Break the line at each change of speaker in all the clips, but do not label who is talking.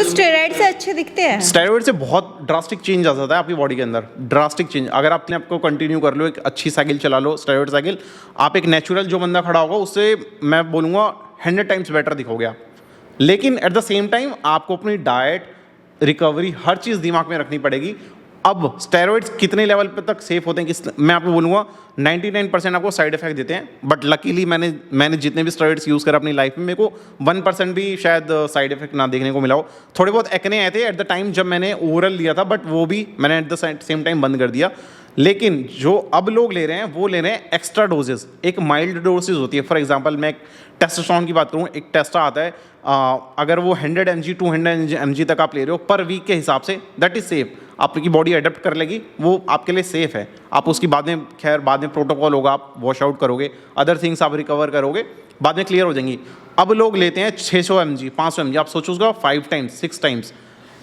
तो स्टेरॉइड से अच्छे दिखते हैं?
स्टेरॉइड से बहुत ड्रास्टिक चेंज आ जाता है आपकी बॉडी के अंदर, ड्रास्टिक चेंज। अगर आपने आपको कंटिन्यू कर लो, एक अच्छी साइकिल चला लो, स्टेरॉइड साइकिल, आप एक नेचुरल जो बंदा खड़ा होगा उससे मैं बोलूँगा 100 टाइम्स बेटर दिखोगे आप। लेकिन एट द सेम टाइम आपको अपनी डाइट, रिकवरी, हर चीज़ दिमाग में रखनी पड़ेगी। अब स्टेरॉइड्स कितने लेवल पे तक सेफ होते हैं मैं आपको बोलूँगा 99% आपको साइड इफेक्ट देते हैं, बट लकीली मैंने जितने भी स्टेरॉइड्स यूज़ करा अपनी लाइफ में, मेरे को 1% भी शायद साइड इफेक्ट ना देखने को मिला हो। थोड़े बहुत एक्ने आए थे एट द टाइम जब मैंने ओरल लिया था, बट वो भी मैंने एट द सेम टाइम बंद कर दिया। लेकिन जो अब लोग ले रहे हैं वो ले रहे हैं एक्स्ट्रा डोजेस। एक माइल्ड डोजेज होती है, फॉर एग्जांपल मैं टेस्टोस्टेरोन की बात करूँ, एक टेस्टा आता है, अगर वो 100 mg 200 mg तक आप ले रहे हो पर वीक के हिसाब से, दैट इज़ सेफ। आपकी बॉडी अडेप्ट कर लेगी, वो आपके लिए सेफ है। आप उसकी बाद में प्रोटोकॉल होगा, आप वॉश आउट करोगे, अदर थिंग्स आप रिकवर करोगे, बाद में क्लियर हो जाएंगी। अब लोग लेते हैं 600 mg 500 mg, आप सोचो उसका 5 टाइम्स 6 टाइम्स।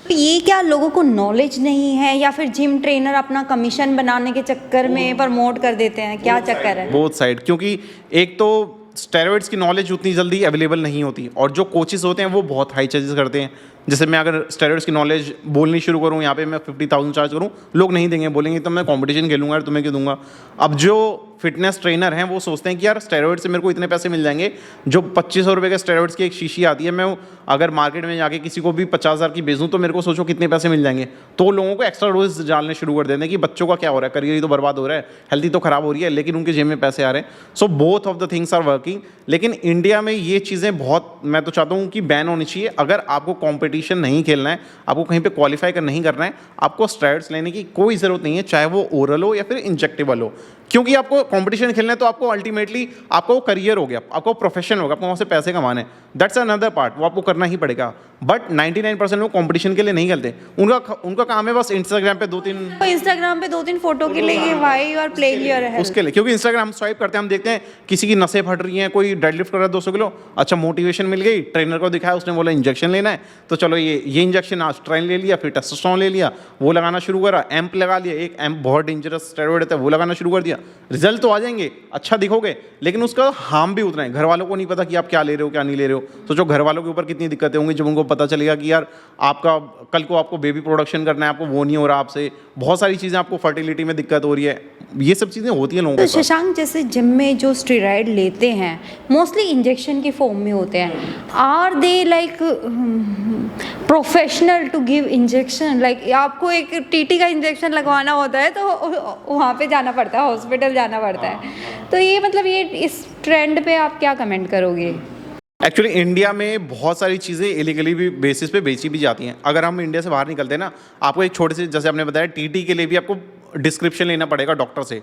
तो ये क्या लोगों को नॉलेज नहीं है या फिर जिम ट्रेनर अपना कमीशन बनाने के चक्कर में प्रमोट कर देते हैं? क्या चक्कर है?
बोथ साइड, क्योंकि एक तो स्टेरॉइड्स की नॉलेज उतनी जल्दी अवेलेबल नहीं होती, और जो कोचेस होते हैं वो बहुत हाई चार्जेस करते हैं। जैसे मैं अगर स्टेरॉइड्स की नॉलेज बोलनी शुरू करूँ यहाँ पे, मैं 50,000 चार्ज करूँ, लोग नहीं देंगे, बोलेंगे तो मैं कंपटीशन खेलूंगा यार, तुम्हें क्यों दूंगा। अब जो फिटनेस ट्रेनर हैं वो सोचते हैं कि यार स्टेरॉइड से मेरे को इतने पैसे मिल जाएंगे। जो 2500 रुपये के स्टेरॉइड्स की एक शीशी आती है, मैं अगर मार्केट में जाके किसी को भी 50,000 की बेचूँ तो मेरे को सोचो कितने पैसे मिल जाएंगे। तो लोगों को एक्स्ट्रा डोज डालने शुरू कर देते हैं कि बच्चों का क्या हो रहा है, करियर ही तो बर्बाद हो रहा है, हेल्थी तो खराब हो रही है, लेकिन उनके जेब में पैसे आ रहे हैं। So both of the things are working. लेकिन इंडिया में ये चीज़ें बहुत, मैं तो चाहता हूँ कि बैन होनी चाहिए। अगर आपको कॉम्पिटिशन नहीं खेलना है, आपको कहीं पर क्वालिफाई नहीं करना है, आपको स्टेरॉइड्स लेने की कोई ज़रूरत नहीं है, चाहे वो ओरल हो या फिर इंजेक्टेबल हो। क्योंकि आपको कंपटीशन खेलना है तो आपको अल्टीमेटली आपका वो करियर हो गया, आपको प्रोफेशन होगा, आपको वहाँ से पैसे कमाने, दैट्स अनदर पार्ट, वो आपको करना ही पड़ेगा। बट 99% लोग कंपटीशन के लिए नहीं खेलते। उनका काम है बस इंस्टाग्राम पे
2-3 फोटो के लिए वाई और प्लेइंग योर हेल्थ
उसके लिए, क्योंकि इंस्टाग्राम हम स्वाइप करते हैं, हम देखते हैं किसी की नसें फट रही हैं, कोई डेडलिफ्ट कर रहा है 200 किलो, अच्छा मोटिवेशन मिल गई, ट्रेनर को दिखाया, उसने बोला इंजेक्शन लेना है, तो चलो ये इंजेक्शन आज ट्रेन ले लिया, फिर टेस्टोस्टेरोन ले लिया, वो लगाना शुरू करा, एम्प लगा लिया, एक एम्प बहुत डेंजरस स्टेरॉइड होता है वो लगाना शुरू कर दिया। रिजल्ट तो आ जाएंगे, अच्छा दिखोगे, लेकिन उसका हार्म भी उतना है। घर वालों को नहीं पता कि आप क्या ले रहे हो क्या नहीं ले रहे हो। सोचो घर वालों के ऊपर कितनी दिक्कतें होंगी जब उनको पता चलेगा कि यार आपका कल को आपको बेबी प्रोडक्शन करना है, आपको वो नहीं हो रहा, आपसे बहुत सारी चीज़ें, आपको फर्टिलिटी में दिक्कत हो रही है, ये सब चीज़ें होती हैं लोगों को।
तो शशांक, जैसे जिम में जो स्टेरॉइड लेते हैं मोस्टली इंजेक्शन की फॉर्म में होते हैं, are they like professional to give injection? Like आपको एक टीटी का इंजेक्शन लगवाना होता है तो वहाँ पे जाना पड़ता है, हॉस्पिटल जाना पड़ता है। तो ये मतलब ये इस ट्रेंड पे आप क्या कमेंट करोगे?
एक्चुअली इंडिया में बहुत सारी चीज़ें इलीगली भी बेसिस पे बेची भी जाती हैं। अगर हम इंडिया से बाहर निकलते हैं ना, आपको एक छोटे से, जैसे आपने बताया, टीटी के लिए भी आपको डिस्क्रिप्शन लेना पड़ेगा डॉक्टर से।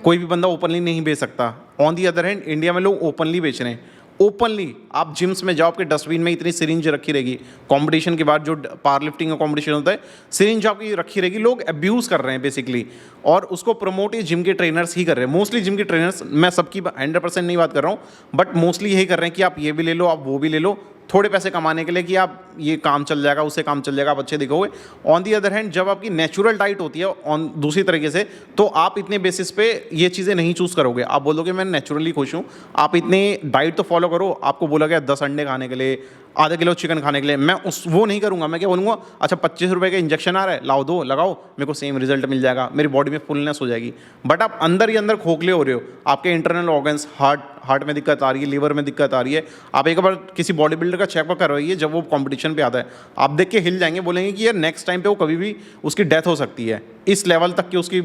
कोई भी बंदा ओपनली नहीं बेच सकता। On the other hand India में लोग ओपनली बेच रहे हैं। ओपनली आप जिम्स में जाओ, आपके डस्टबिन में इतनी सिरिंज रखी रहेगी, कंपटीशन के बाद जो पावर लिफ्टिंग का कंपटीशन होता है, सिरिंज आपकी रखी रहेगी, लोग अब्यूज़ कर रहे हैं बेसिकली, और उसको प्रमोट ये जिम के ट्रेनर्स ही कर रहे हैं। मोस्टली जिम के ट्रेनर्स, मैं सबकी 100% नहीं बात कर रहा हूँ, बट मोस्टली यही कर रहे हैं कि आप ये भी ले लो, आप वो भी ले लो, थोड़े पैसे कमाने के लिए, कि आप ये काम चल जाएगा, उससे काम चल जाएगा, आप अच्छे दिखोगे। ऑन दी अदर हैंड जब आपकी नेचुरल डाइट होती है ऑन दूसरी तरीके से, तो आप इतने बेसिस पे ये चीज़ें नहीं चूज़ करोगे। आप बोलोगे मैं नेचुरली खुश हूँ, आप इतने डाइट तो फॉलो करो। आपको बोला गया 10 अंडे खाने के लिए, आधा किलो चिकन खाने के लिए, मैं वो नहीं करूँगा। मैं क्या बोलूँगा, अच्छा 25 रुपये का इंजेक्शन आ रहा है, लाओ दो लगाओ, मेरे को सेम रिजल्ट मिल जाएगा, मेरी बॉडी में फुलनेस हो जाएगी। बट आप अंदर ही अंदर खोखले हो रहे हो, आपके इंटरनल ऑर्गन्स, हार्ट में दिक्कत आ रही है, लिवर में दिक्कत आ रही है। आप एक बार किसी बॉडी बिल्डर का चेकअप करवाइए, जब वो कंपटीशन पे आता है, आप देख के हिल जाएंगे, बोलेंगे कि यार नेक्स्ट टाइम पे वो कभी भी उसकी डेथ हो सकती है। इस लेवल तक कि उसकी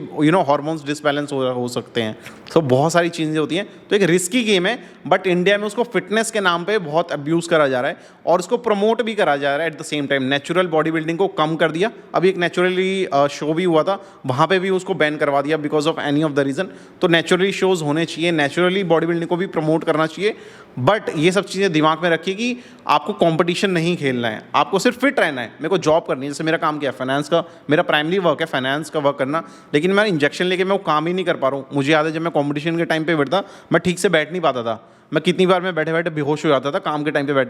हार्मोन्स डिसबैलेंस हो सकते हैं। तो बहुत सारी चीज़ें होती हैं, तो एक रिस्की गेम है। बट इंडिया में उसको फिटनेस के नाम पे बहुत अब्यूज़ करा जा रहा है और उसको प्रमोट भी करा जा रहा है। At the same time natural body building को कम कर दिया। अभी एक नेचुरली शो भी हुआ था, वहाँ पे भी उसको बैन करवा दिया because of any of the reason. तो नेचुरली शोज़ होने चाहिए, नेचुरली बॉडी बिल्डिंग को भी प्रमोट करना चाहिए। बट ये सब चीज़ें दिमाग में रखिए कि आपको कंपटीशन नहीं खेलना है, आपको सिर्फ फिट रहना है। मेरे को जॉब करनी है, जैसे मेरा काम क्या है, फाइनेंस का, मेरा प्राइमरी वर्क है फाइनेंस का वर्क करना, लेकिन मैं इंजेक्शन लेके मैं वो काम ही नहीं कर पा रहा हूँ। मुझे याद है जब मैं कंपटीशन के टाइम पे बैठता, मैं ठीक से बैठ नहीं पाता था। मैं कितनी बार मैं बैठे बैठे बेहोश हो जाता था काम के टाइम पे बैठ